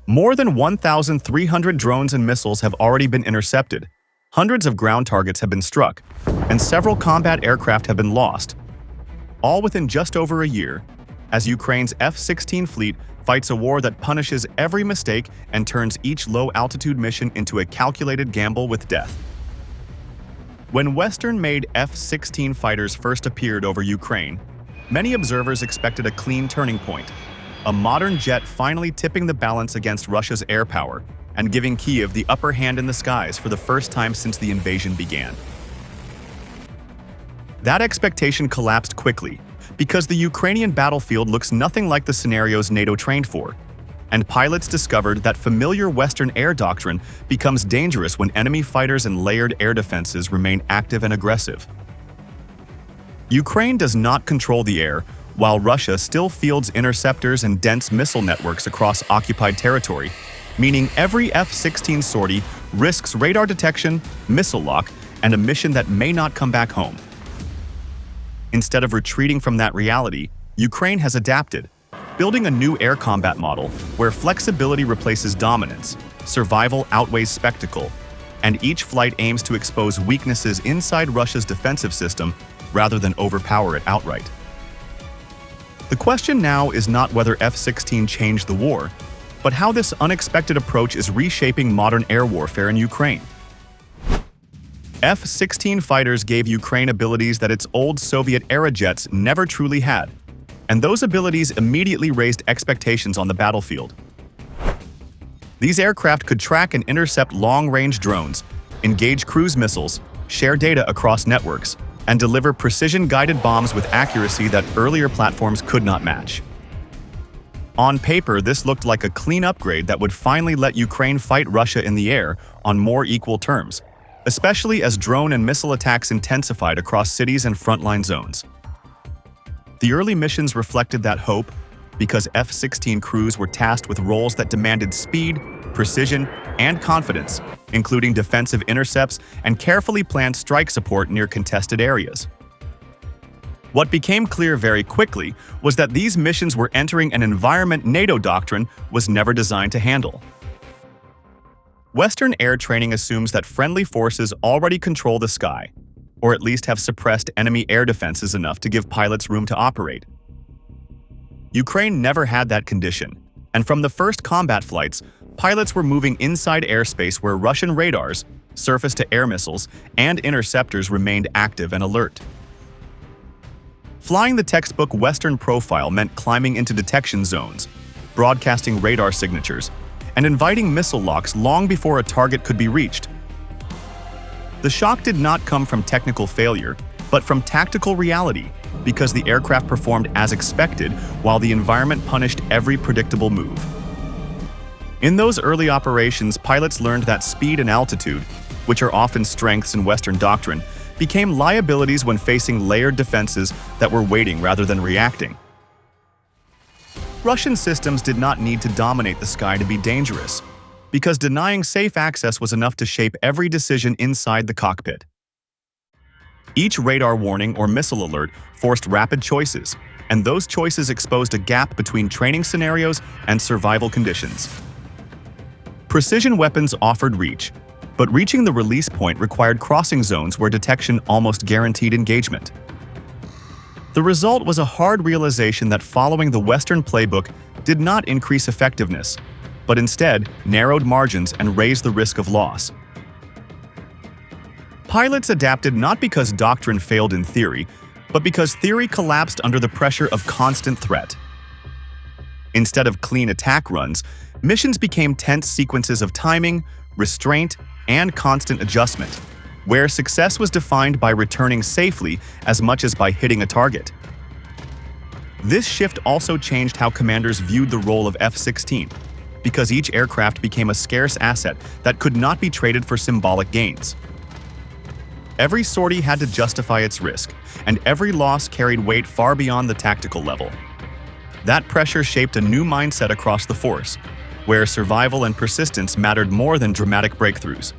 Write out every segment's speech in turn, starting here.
More than 1,300 drones and missiles have already been intercepted, hundreds of ground targets have been struck, and several combat aircraft have been lost, all within just over a year, as Ukraine's F-16 fleet fights a war that punishes every mistake and turns each low-altitude mission into a calculated gamble with death. When Western-made F-16 fighters first appeared over Ukraine, many observers expected a clean turning point, a modern jet finally tipping the balance against Russia's air power and giving Kyiv the upper hand in the skies for the first time since the invasion began. That expectation collapsed quickly because the Ukrainian battlefield looks nothing like the scenarios NATO trained for, and pilots discovered that familiar Western air doctrine becomes dangerous when enemy fighters and layered air defenses remain active and aggressive. Ukraine does not control the air, while Russia still fields interceptors and dense missile networks across occupied territory, meaning every F-16 sortie risks radar detection, missile lock, and a mission that may not come back home. Instead of retreating from that reality, Ukraine has adapted, building a new air combat model where flexibility replaces dominance, survival outweighs spectacle, and each flight aims to expose weaknesses inside Russia's defensive system rather than overpower it outright. The question now is not whether F-16 changed the war, but how this unexpected approach is reshaping modern air warfare in Ukraine. F-16 fighters gave Ukraine abilities that its old Soviet-era jets never truly had, and those abilities immediately raised expectations on the battlefield. These aircraft could track and intercept long-range drones, engage cruise missiles, share data across networks, and deliver precision-guided bombs with accuracy that earlier platforms could not match. On paper, this looked like a clean upgrade that would finally let Ukraine fight Russia in the air on more equal terms, especially as drone and missile attacks intensified across cities and frontline zones. The early missions reflected that hope because F-16 crews were tasked with roles that demanded speed, precision, and confidence, including defensive intercepts and carefully planned strike support near contested areas. What became clear very quickly was that these missions were entering an environment NATO doctrine was never designed to handle. Western air training assumes that friendly forces already control the sky, or at least have suppressed enemy air defenses enough to give pilots room to operate. Ukraine never had that condition, and from the first combat flights, pilots were moving inside airspace where Russian radars, surface-to-air missiles, and interceptors remained active and alert. Flying the textbook Western profile meant climbing into detection zones, broadcasting radar signatures, and inviting missile locks long before a target could be reached. The shock did not come from technical failure, but from tactical reality, because the aircraft performed as expected while the environment punished every predictable move. In those early operations, pilots learned that speed and altitude, which are often strengths in Western doctrine, became liabilities when facing layered defenses that were waiting rather than reacting. Russian systems did not need to dominate the sky to be dangerous, because denying safe access was enough to shape every decision inside the cockpit. Each radar warning or missile alert forced rapid choices, and those choices exposed a gap between training scenarios and survival conditions. Precision weapons offered reach, but reaching the release point required crossing zones where detection almost guaranteed engagement. The result was a hard realization that following the Western playbook did not increase effectiveness, but instead narrowed margins and raised the risk of loss. Pilots adapted not because doctrine failed in theory, but because theory collapsed under the pressure of constant threat. Instead of clean attack runs, missions became tense sequences of timing, restraint, and constant adjustment, where success was defined by returning safely as much as by hitting a target. This shift also changed how commanders viewed the role of F-16, because each aircraft became a scarce asset that could not be traded for symbolic gains. Every sortie had to justify its risk, and every loss carried weight far beyond the tactical level. That pressure shaped a new mindset across the force, where survival and persistence mattered more than dramatic breakthroughs.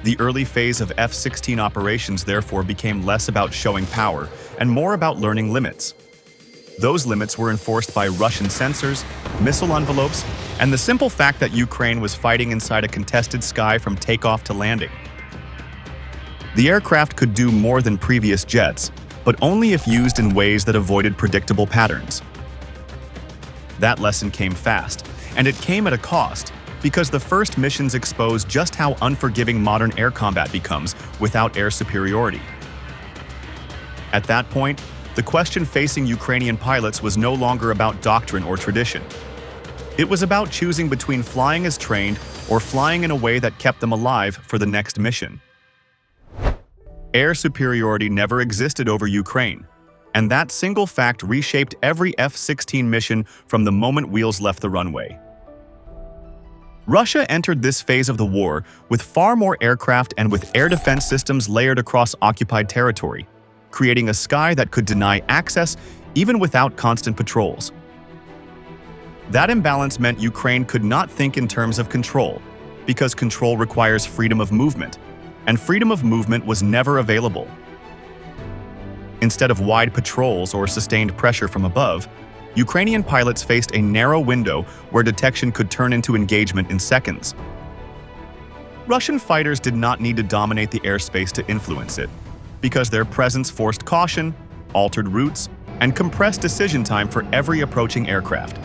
The early phase of F-16 operations therefore became less about showing power and more about learning limits. Those limits were enforced by Russian sensors, missile envelopes, and the simple fact that Ukraine was fighting inside a contested sky from takeoff to landing. The aircraft could do more than previous jets, but only if used in ways that avoided predictable patterns. That lesson came fast, and it came at a cost, because the first missions exposed just how unforgiving modern air combat becomes without air superiority. At that point, the question facing Ukrainian pilots was no longer about doctrine or tradition. It was about choosing between flying as trained or flying in a way that kept them alive for the next mission. Air superiority never existed over Ukraine, and that single fact reshaped every F-16 mission from the moment wheels left the runway. Russia entered this phase of the war with far more aircraft and with air defense systems layered across occupied territory, creating a sky that could deny access even without constant patrols. That imbalance meant Ukraine could not think in terms of control, because control requires freedom of movement, and freedom of movement was never available. Instead of wide patrols or sustained pressure from above, Ukrainian pilots faced a narrow window where detection could turn into engagement in seconds. Russian fighters did not need to dominate the airspace to influence it, because their presence forced caution, altered routes, and compressed decision time for every approaching aircraft.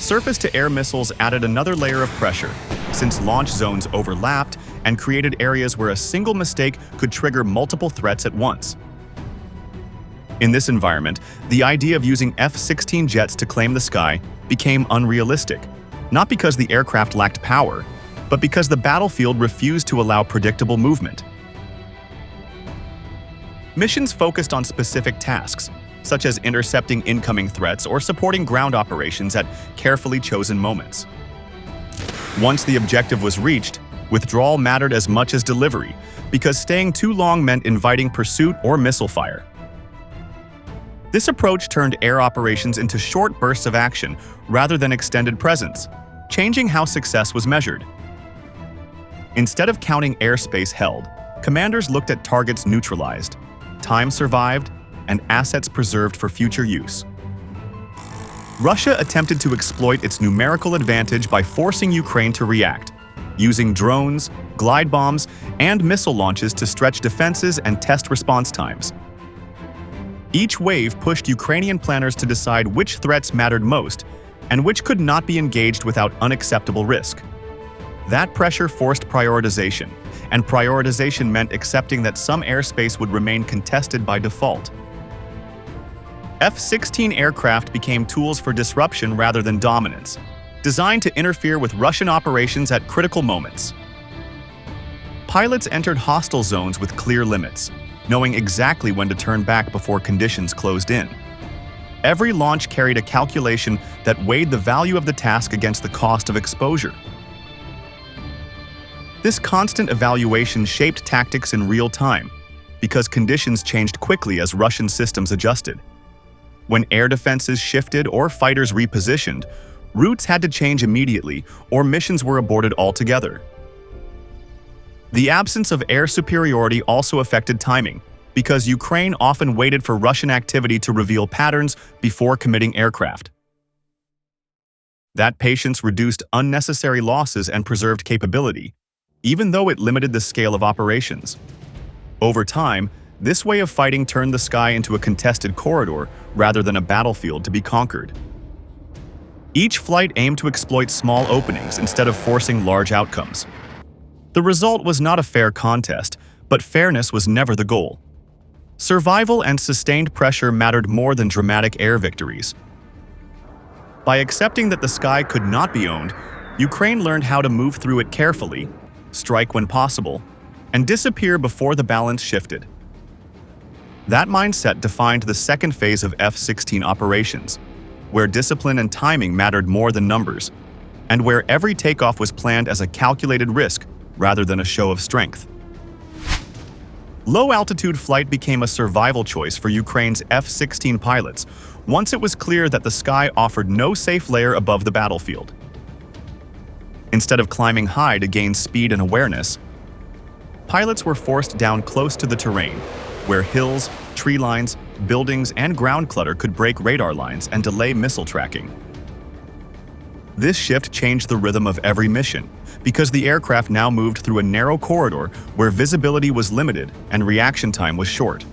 Surface-to-air missiles added another layer of pressure, since launch zones overlapped and created areas where a single mistake could trigger multiple threats at once. In this environment, the idea of using F-16 jets to claim the sky became unrealistic, not because the aircraft lacked power, but because the battlefield refused to allow predictable movement. Missions focused on specific tasks, such as intercepting incoming threats or supporting ground operations at carefully chosen moments. Once the objective was reached, withdrawal mattered as much as delivery, because staying too long meant inviting pursuit or missile fire. This approach turned air operations into short bursts of action rather than extended presence, changing how success was measured. Instead of counting airspace held, commanders looked at targets neutralized, time survived, and assets preserved for future use. Russia attempted to exploit its numerical advantage by forcing Ukraine to react, using drones, glide bombs, and missile launches to stretch defenses and test response times. Each wave pushed Ukrainian planners to decide which threats mattered most and which could not be engaged without unacceptable risk. That pressure forced prioritization, and prioritization meant accepting that some airspace would remain contested by default. F-16 aircraft became tools for disruption rather than dominance, designed to interfere with Russian operations at critical moments. Pilots entered hostile zones with clear limits, knowing exactly when to turn back before conditions closed in. Every launch carried a calculation that weighed the value of the task against the cost of exposure. This constant evaluation shaped tactics in real time, because conditions changed quickly as Russian systems adjusted. When air defenses shifted or fighters repositioned, routes had to change immediately or missions were aborted altogether. The absence of air superiority also affected timing, because Ukraine often waited for Russian activity to reveal patterns before committing aircraft. That patience reduced unnecessary losses and preserved capability, even though it limited the scale of operations. Over time, this way of fighting turned the sky into a contested corridor rather than a battlefield to be conquered. Each flight aimed to exploit small openings instead of forcing large outcomes. The result was not a fair contest, but fairness was never the goal. Survival and sustained pressure mattered more than dramatic air victories. By accepting that the sky could not be owned, Ukraine learned how to move through it carefully, strike when possible, and disappear before the balance shifted. That mindset defined the second phase of F-16 operations, where discipline and timing mattered more than numbers, and where every takeoff was planned as a calculated risk rather than a show of strength. Low-altitude flight became a survival choice for Ukraine's F-16 pilots once it was clear that the sky offered no safe layer above the battlefield. Instead of climbing high to gain speed and awareness, pilots were forced down close to the terrain, where hills, tree lines, buildings, and ground clutter could break radar lines and delay missile tracking. This shift changed the rhythm of every mission, because the aircraft now moved through a narrow corridor where visibility was limited and reaction time was short.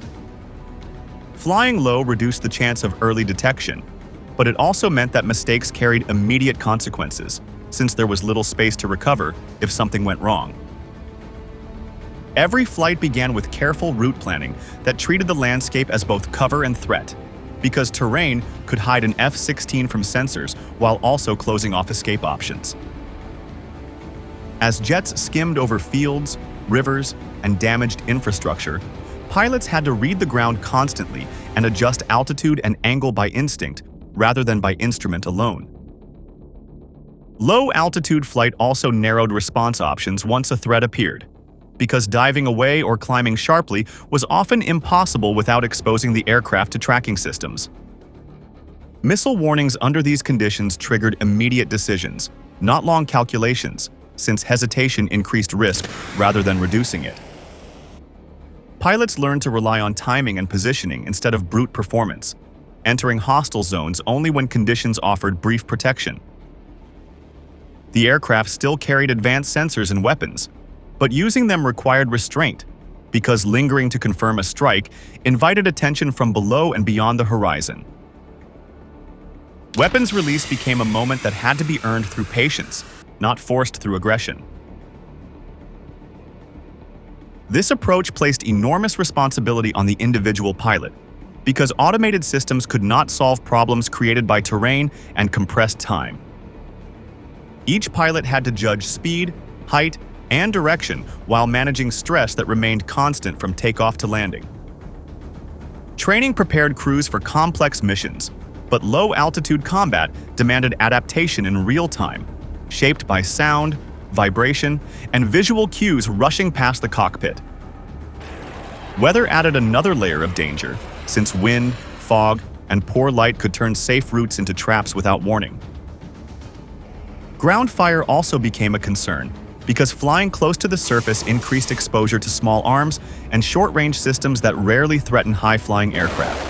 Flying low reduced the chance of early detection, but it also meant that mistakes carried immediate consequences, since there was little space to recover if something went wrong. Every flight began with careful route planning that treated the landscape as both cover and threat, because terrain could hide an F-16 from sensors while also closing off escape options. As jets skimmed over fields, rivers, and damaged infrastructure, pilots had to read the ground constantly and adjust altitude and angle by instinct rather than by instrument alone. Low-altitude flight also narrowed response options once a threat appeared, because diving away or climbing sharply was often impossible without exposing the aircraft to tracking systems. Missile warnings under these conditions triggered immediate decisions, not long calculations, since hesitation increased risk rather than reducing it. Pilots learned to rely on timing and positioning instead of brute performance, entering hostile zones only when conditions offered brief protection. The aircraft still carried advanced sensors and weapons, but using them required restraint, because lingering to confirm a strike invited attention from below and beyond the horizon. Weapons release became a moment that had to be earned through patience, not forced through aggression. This approach placed enormous responsibility on the individual pilot, because automated systems could not solve problems created by terrain and compressed time. Each pilot had to judge speed, height, and direction while managing stress that remained constant from takeoff to landing. Training prepared crews for complex missions, but low-altitude combat demanded adaptation in real time, shaped by sound, vibration, and visual cues rushing past the cockpit. Weather added another layer of danger, since wind, fog, and poor light could turn safe routes into traps without warning. Ground fire also became a concern, because flying close to the surface increased exposure to small arms and short-range systems that rarely threaten high-flying aircraft.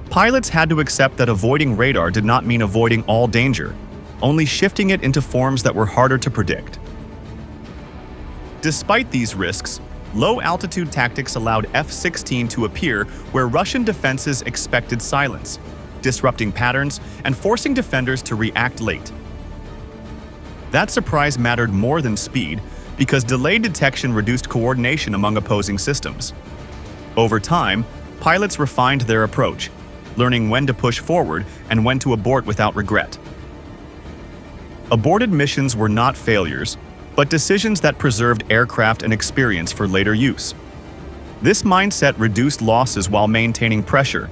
Pilots had to accept that avoiding radar did not mean avoiding all danger, only shifting it into forms that were harder to predict. Despite these risks, low-altitude tactics allowed F-16 to appear where Russian defenses expected silence, disrupting patterns and forcing defenders to react late. That surprise mattered more than speed, because delayed detection reduced coordination among opposing systems. Over time, pilots refined their approach, learning when to push forward and when to abort without regret. Aborted missions were not failures, but decisions that preserved aircraft and experience for later use. This mindset reduced losses while maintaining pressure,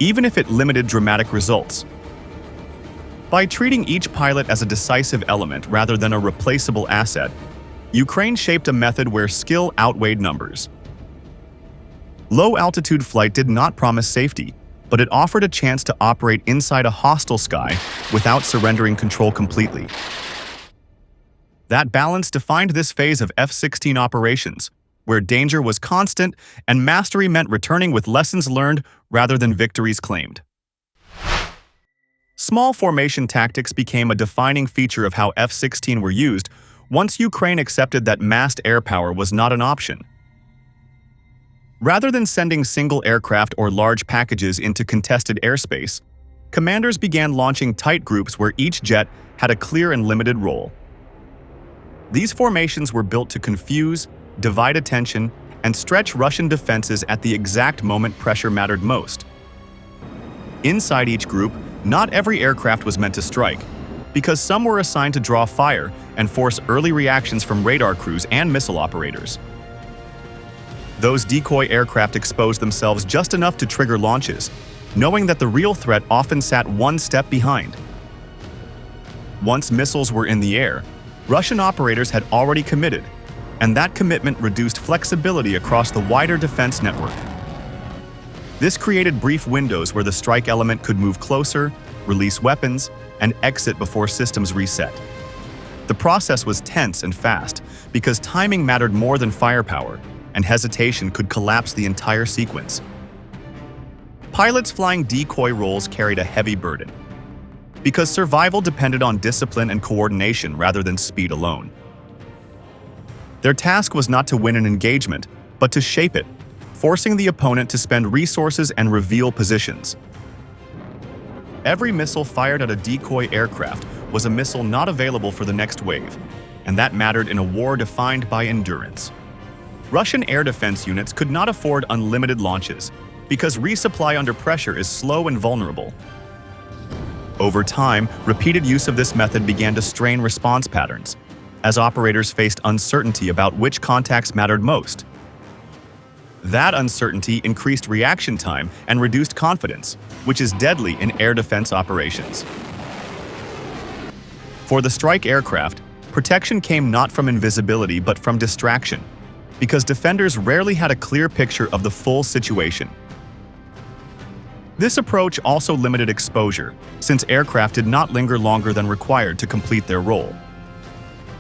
even if it limited dramatic results. By treating each pilot as a decisive element rather than a replaceable asset, Ukraine shaped a method where skill outweighed numbers. Low-altitude flight did not promise safety, but it offered a chance to operate inside a hostile sky without surrendering control completely. That balance defined this phase of F-16 operations, where danger was constant and mastery meant returning with lessons learned rather than victories claimed. Small formation tactics became a defining feature of how F-16 were used once Ukraine accepted that massed air power was not an option. Rather than sending single aircraft or large packages into contested airspace, commanders began launching tight groups where each jet had a clear and limited role. These formations were built to confuse, divide attention, and stretch Russian defenses at the exact moment pressure mattered most. Inside each group, not every aircraft was meant to strike, because some were assigned to draw fire and force early reactions from radar crews and missile operators. Those decoy aircraft exposed themselves just enough to trigger launches, knowing that the real threat often sat one step behind. Once missiles were in the air, Russian operators had already committed, and that commitment reduced flexibility across the wider defense network. This created brief windows where the strike element could move closer, release weapons, and exit before systems reset. The process was tense and fast because timing mattered more than firepower, and hesitation could collapse the entire sequence. pilots flying decoy roles carried a heavy burden, because survival depended on discipline and coordination rather than speed alone. Their task was not to win an engagement, but to shape it, forcing the opponent to spend resources and reveal positions. Every missile fired at a decoy aircraft was a missile not available for the next wave, and that mattered in a war defined by endurance. Russian air defense units could not afford unlimited launches, because resupply under pressure is slow and vulnerable. Over time, repeated use of this method began to strain response patterns, as operators faced uncertainty about which contacts mattered most. That uncertainty increased reaction time and reduced confidence, which is deadly in air defense operations. For the strike aircraft, protection came not from invisibility but from distraction, because defenders rarely had a clear picture of the full situation. This approach also limited exposure, since aircraft did not linger longer than required to complete their role.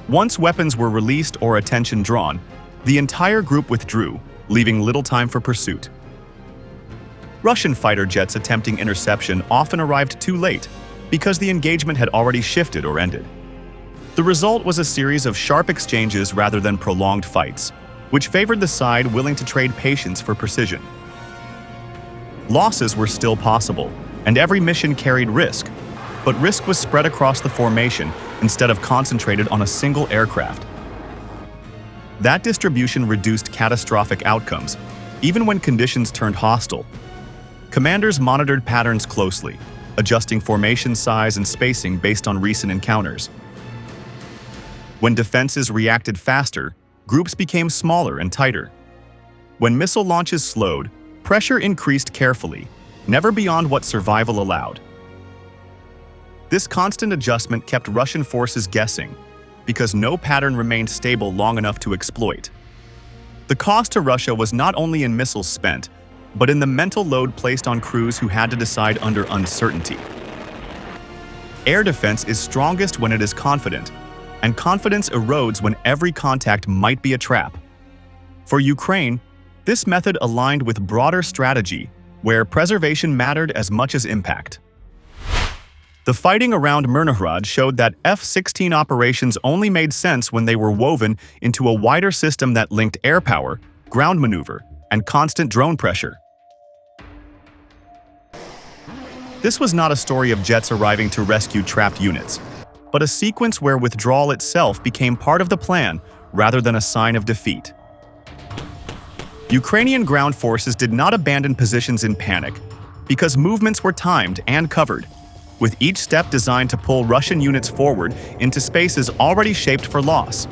Once weapons were released or attention drawn, the entire group withdrew, leaving little time for pursuit. Russian fighter jets attempting interception often arrived too late, because the engagement had already shifted or ended. The result was a series of sharp exchanges rather than prolonged fights, which favored the side willing to trade patience for precision. Losses were still possible, and every mission carried risk, but risk was spread across the formation instead of concentrated on a single aircraft. That distribution reduced catastrophic outcomes, even when conditions turned hostile. Commanders monitored patterns closely, adjusting formation size and spacing based on recent encounters. When defenses reacted faster, groups became smaller and tighter. When missile launches slowed, pressure increased carefully, never beyond what survival allowed. This constant adjustment kept Russian forces guessing, because no pattern remained stable long enough to exploit. The cost to Russia was not only in missiles spent, but in the mental load placed on crews who had to decide under uncertainty. Air defense is strongest when it is confident, and confidence erodes when every contact might be a trap. For Ukraine, this method aligned with broader strategy, where preservation mattered as much as impact. The fighting around Myrnograd showed that F-16 operations only made sense when they were woven into a wider system that linked air power, ground maneuver, and constant drone pressure. This was not a story of jets arriving to rescue trapped units, but a sequence where withdrawal itself became part of the plan rather than a sign of defeat. Ukrainian ground forces did not abandon positions in panic, because movements were timed and covered, with each step designed to pull Russian units forward into spaces already shaped for loss.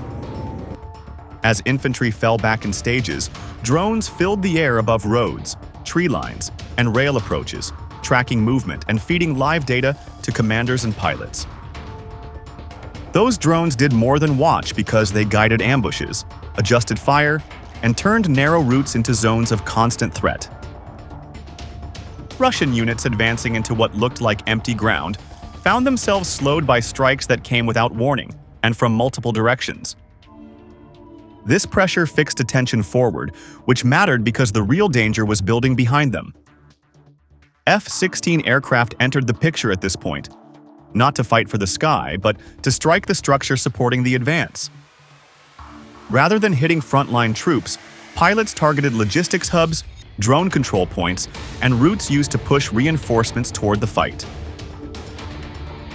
As infantry fell back in stages, drones filled the air above roads, tree lines, and rail approaches, tracking movement and feeding live data to commanders and pilots. Those drones did more than watch because they guided ambushes, adjusted fire, and turned narrow routes into zones of constant threat. Russian units advancing into what looked like empty ground found themselves slowed by strikes that came without warning and from multiple directions. This pressure fixed attention forward, which mattered because the real danger was building behind them. F-16 aircraft entered the picture at this point, not to fight for the sky, but to strike the structure supporting the advance. Rather than hitting frontline troops, pilots targeted logistics hubs, drone control points, and routes used to push reinforcements toward the fight.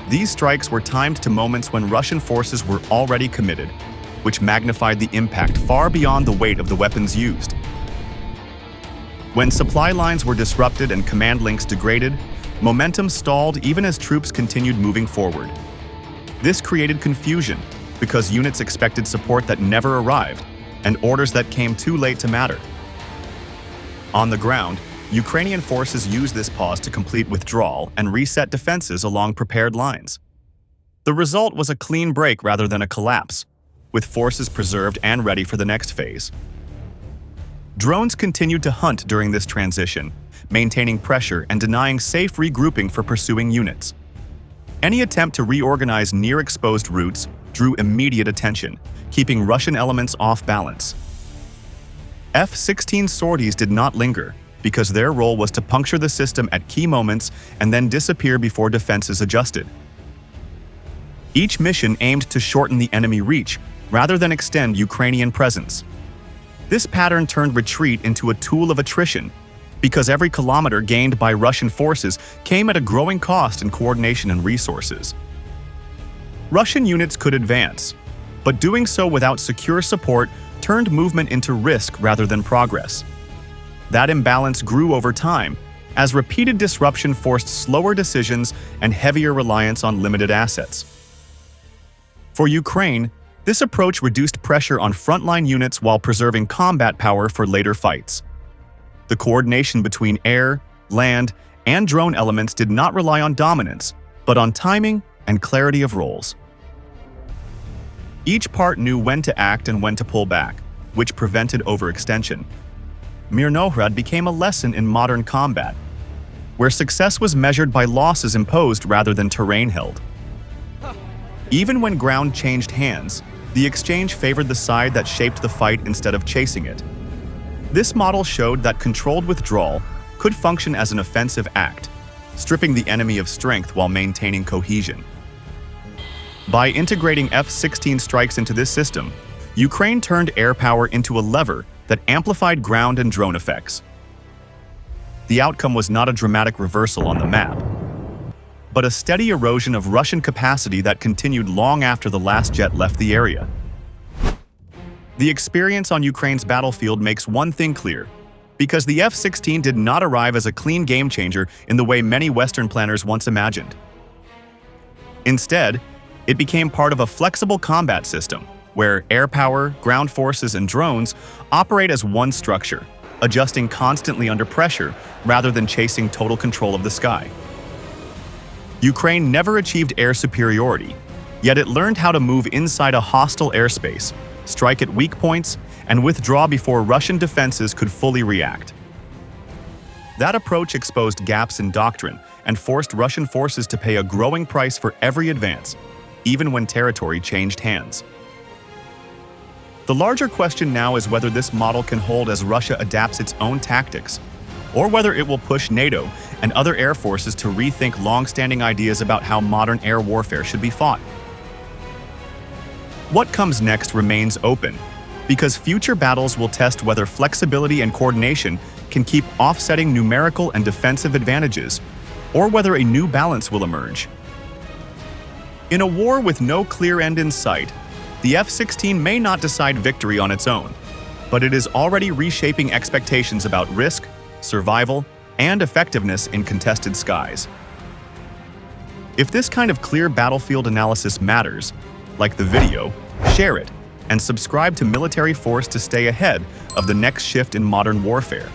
These strikes were timed to moments when Russian forces were already committed, which magnified the impact far beyond the weight of the weapons used. When supply lines were disrupted and command links degraded, momentum stalled even as troops continued moving forward. This created confusion, because units expected support that never arrived, and orders that came too late to matter. On the ground, Ukrainian forces used this pause to complete withdrawal and reset defenses along prepared lines. The result was a clean break rather than a collapse, with forces preserved and ready for the next phase. Drones continued to hunt during this transition, maintaining pressure and denying safe regrouping for pursuing units. Any attempt to reorganize near-exposed routes drew immediate attention, keeping Russian elements off balance. F-16 sorties did not linger, because their role was to puncture the system at key moments and then disappear before defenses adjusted. Each mission aimed to shorten the enemy reach rather than extend Ukrainian presence. This pattern turned retreat into a tool of attrition, because every kilometer gained by Russian forces came at a growing cost in coordination and resources. Russian units could advance, but doing so without secure support turned movement into risk rather than progress. That imbalance grew over time, as repeated disruption forced slower decisions and heavier reliance on limited assets. For Ukraine, this approach reduced pressure on frontline units while preserving combat power for later fights. The coordination between air, land, and drone elements did not rely on dominance, but on timing and clarity of roles. Each part knew when to act and when to pull back, which prevented overextension. Mirnohrad became a lesson in modern combat, where success was measured by losses imposed rather than terrain held. Even when ground changed hands, the exchange favored the side that shaped the fight instead of chasing it. This model showed that controlled withdrawal could function as an offensive act, stripping the enemy of strength while maintaining cohesion. By integrating F-16 strikes into this system, Ukraine turned air power into a lever that amplified ground and drone effects. The outcome was not a dramatic reversal on the map, but a steady erosion of Russian capacity that continued long after the last jet left the area. The experience on Ukraine's battlefield makes one thing clear, because the F-16 did not arrive as a clean game-changer in the way many Western planners once imagined. Instead, it became part of a flexible combat system, where air power, ground forces, and drones operate as one structure, adjusting constantly under pressure rather than chasing total control of the sky. Ukraine never achieved air superiority, yet it learned how to move inside a hostile airspace, strike at weak points, and withdraw before Russian defenses could fully react. That approach exposed gaps in doctrine and forced Russian forces to pay a growing price for every advance, even when territory changed hands. The larger question now is whether this model can hold as Russia adapts its own tactics, or whether it will push NATO and other air forces to rethink long-standing ideas about how modern air warfare should be fought. What comes next remains open, because future battles will test whether flexibility and coordination can keep offsetting numerical and defensive advantages, or whether a new balance will emerge. In a war with no clear end in sight, the F-16 may not decide victory on its own, but it is already reshaping expectations about risk, survival, and effectiveness in contested skies. If this kind of clear battlefield analysis matters, like the video, share it, and subscribe to Military Force to stay ahead of the next shift in modern warfare.